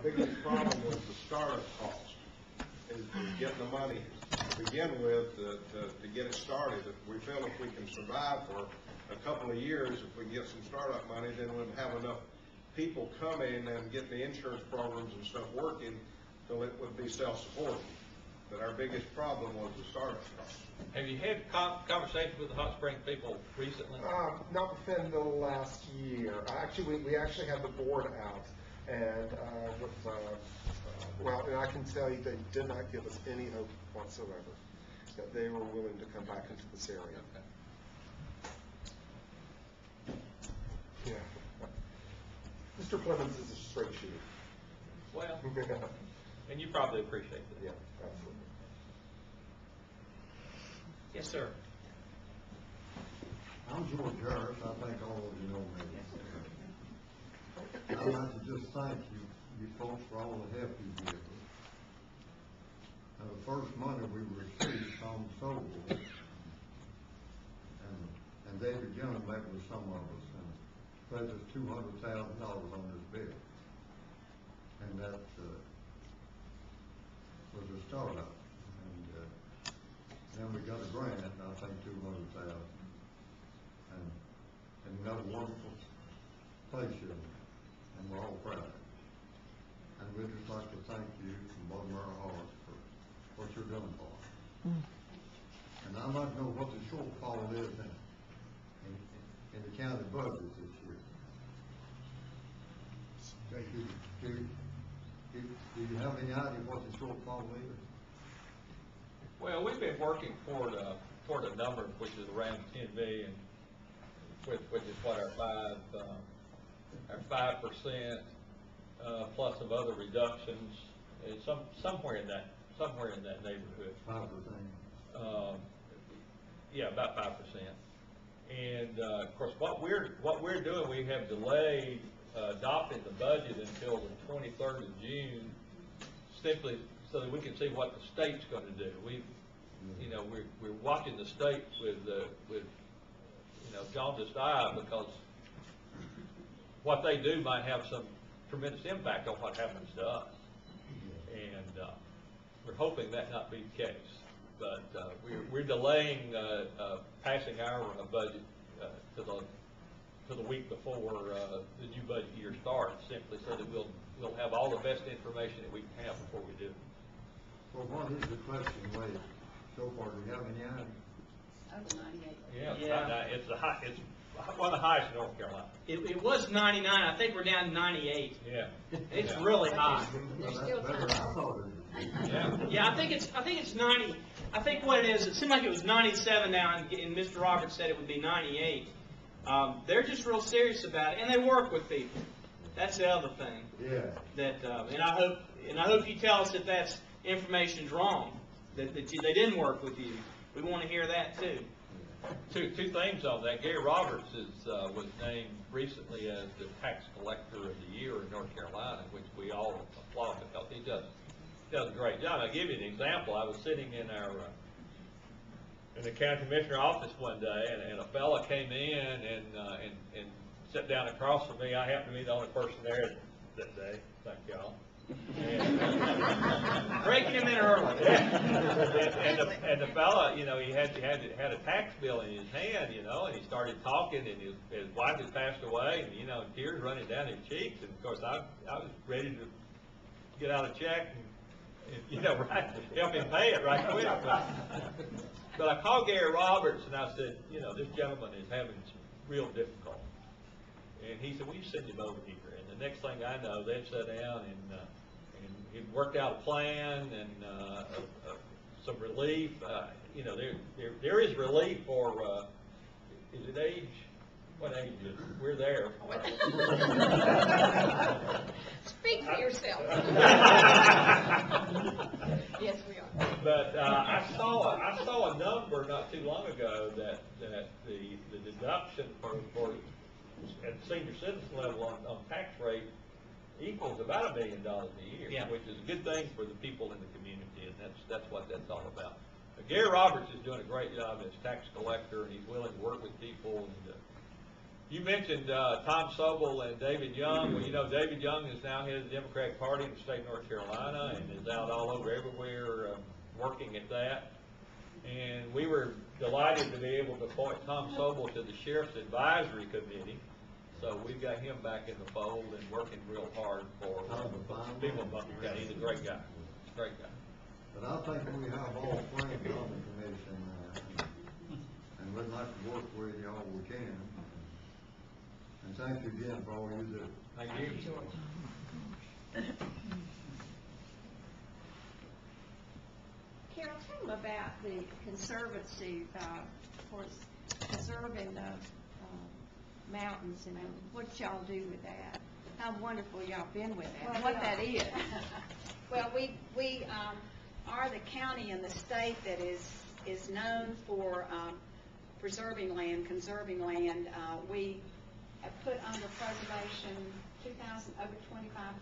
biggest problem was the startup cost, is getting the money to begin with to get it started. We feel if we can survive for a couple of years, if we get some startup money, then we'll have enough people coming and get the insurance programs and stuff working till it would be self-supporting. But our biggest problem was the startup cost. Have you had conversations with the Hot Spring people recently? Not within the last year. Actually, we actually had the board out, and well, and I can tell you they did not give us any hope whatsoever that they were willing to come back into this area. Okay. Yeah. Mr. Clemens is a straight shooter. Well, and you probably appreciate that. Yeah, absolutely. Yes, sir. I'm George Harris. I think all of you know me. I'd like to just thank you folks for all the help you give us. Now, the first money we received from Sobel, and David Young met with some of us and pledged us $200,000 on this bill. And that was a startup. Then we got a grant, I think $200,000, and we got a wonderful place here, and we're all proud. And we'd just like to thank you from the bottom of our hearts for what you're doing for us. And I'd like to know what the shortfall is in the county budget this year. Do you have any idea what the shortfall is? Well, we've been working toward a number which is around 10 million, which is what our 5% plus some other reductions is somewhere in that neighborhood. 5%. Yeah, about 5%. And of course, what we're doing, we have delayed adopting the budget until the 23rd of June, simply so that we can see what the state's going to do. We're watching the state with jaundiced eye, because what they do might have some tremendous impact on what happens to us, and we're hoping that not be the case. But we're delaying passing our budget to the week before the new budget year starts, simply so that we'll have all the best information that we can have before we do it. Well, what is the question rate so far? Do you have any idea? Over 98. Yeah. It's one of the highest in North Carolina. It was 99. I think we're down to 98. Yeah. It's really high. There's still Better than I time. thought it would be. Yeah. Yeah, I think it's 90. I think what it is, it seemed like it was 97 now, and Mr. Roberts said it would be 98. They're just real serious about it, and they work with people. That's the other thing. Yeah. That and I hope you tell us if that's information's wrong, that they didn't work with you. We want to hear that too. Two things on that. Gary Roberts was named recently as the tax collector of the year in North Carolina, which we all applaud, because he does a great job. I'll give you an example. I was sitting in the county commissioner office one day, and a fella came in and sat down across from me. I happened to be the only person there that day. Thank y'all. Breaking him in early. And the fella, he had a tax bill in his hand, and he started talking, and his wife had passed away, and tears running down his cheeks, and of course I was ready to get out a check and help him pay it right quick. But I called Gary Roberts and I said, this gentleman is having some real difficulty. And he said, well, you send him over here. And the next thing I know, they'd sat down and it worked out a plan and some relief. There is relief for, is it age? What age is it? We're there. Speak for yourself. Yes, we are. But I saw a number not too long ago that the deduction for at the senior citizen level on tax rate equals about $1 million a year, Yeah. which is a good thing for the people in the community, and that's what that's all about. Gary Roberts is doing a great job as tax collector, and he's willing to work with people, You mentioned Tom Sobel and David Young. Well, you know, David Young is now head of the Democratic Party in the state of North Carolina and is out all over everywhere working at that. And we were delighted to be able to appoint Tom Sobel to the Sheriff's Advisory Committee. So we've got him back in the fold and working real hard for people in Buncombe County. He's a great guy. Great guy. But I think we have all friends on the commission, and we'd like to work with you all we can. And thank you again for all you do. Thank you. Carol, tell them about the Conservancy for preserving the mountains and what y'all do with that. How wonderful y'all been with that, Well, what we that are. is. Well, we are the county in the state that is known for preserving land, conserving land. We have put under preservation 2,000, over 25,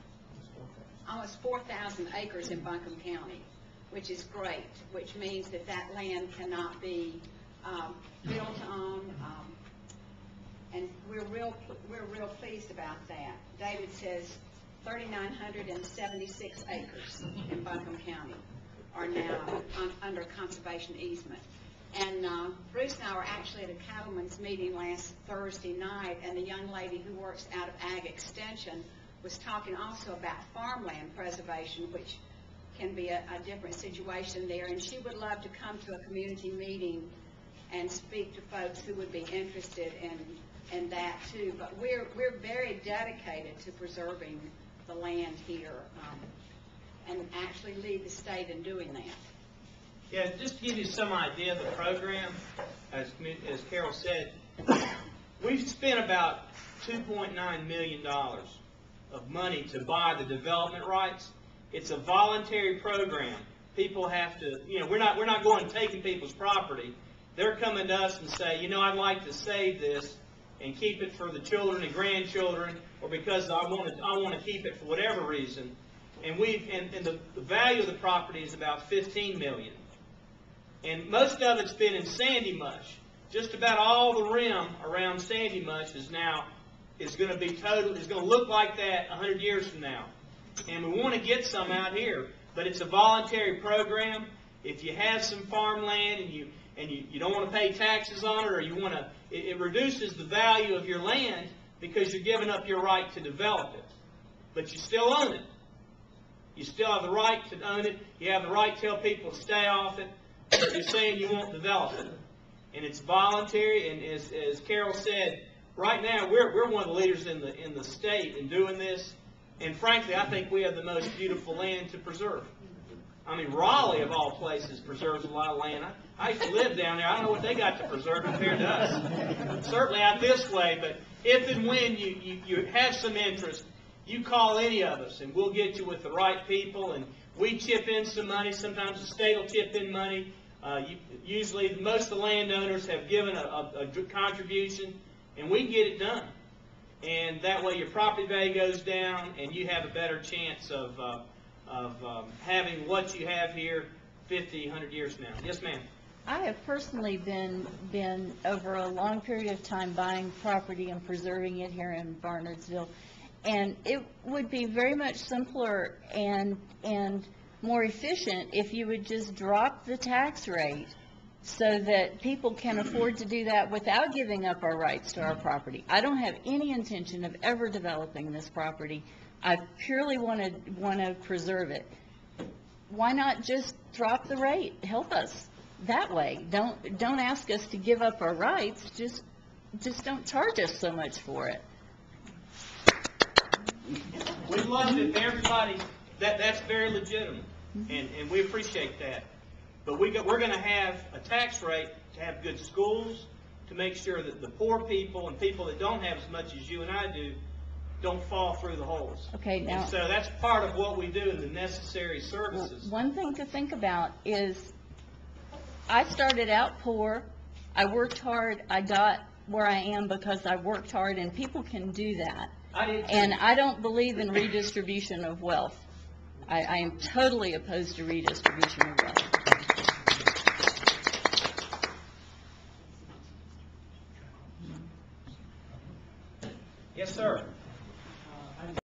almost 4,000 acres in Buncombe County, which is great, which means that that land cannot be built on, and we're real pleased about that. David says 3,976 acres in Buncombe County are now under conservation easement. And Bruce and I were actually at a cattlemen's meeting last Thursday night, and the young lady who works out of Ag Extension was talking also about farmland preservation, which can be a different situation there, and she would love to come to a community meeting and speak to folks who would be interested in that too. But we're very dedicated to preserving the land here, and actually lead the state in doing that. Yeah, just to give you some idea of the program, as Carol said, we've spent about $2.9 million of money to buy the development rights. It's a voluntary program. People have to, you know, we're not going and taking people's property. They're coming to us and say, you know, I'd like to save this and keep it for the children and grandchildren, or because I want to keep it for whatever reason. And the value of the property is about $15 million. And most of it's been in sandy mush. Just about all the rim around sandy mush is going to look like that 100 years from now. And we want to get some out here, but it's a voluntary program. If you have some farmland and you don't want to pay taxes on it, or it reduces the value of your land because you're giving up your right to develop it. But you still own it. You still have the right to own it. You have the right to tell people to stay off it. You're saying you won't develop it. And it's voluntary, and as Carol said, right now we're one of the leaders in the state in doing this. And frankly, I think we have the most beautiful land to preserve. I mean, Raleigh, of all places, preserves a lot of land. I used to live down there. I don't know what they got to preserve compared to us. Certainly out this way, but if and when you have some interest, you call any of us, and we'll get you with the right people, and we chip in some money. Sometimes the state will chip in money. Usually, most of the landowners have given a contribution, and we can get it done. And that way your property value goes down, and you have a better chance of having what you have here 50, 100 years from now. Yes, ma'am. I have personally been over a long period of time buying property and preserving it here in Barnardsville, and it would be very much simpler and more efficient if you would just drop the tax rate so that people can afford to do that without giving up our rights to our property. I don't have any intention of ever developing this property. I purely want to preserve it. Why not just drop the rate? Help us that way. Don't ask us to give up our rights. Just don't charge us so much for it. We'd love it if everybody, that's very legitimate, and we appreciate that. But we're going to have a tax rate to have good schools, to make sure that the poor people and people that don't have as much as you and I do don't fall through the holes. Okay, now, and so that's part of what we do in the necessary services. One thing to think about is I started out poor. I worked hard. I got where I am because I worked hard, and people can do that. I did too. And I don't believe in redistribution of wealth. I am totally opposed to redistribution of wealth.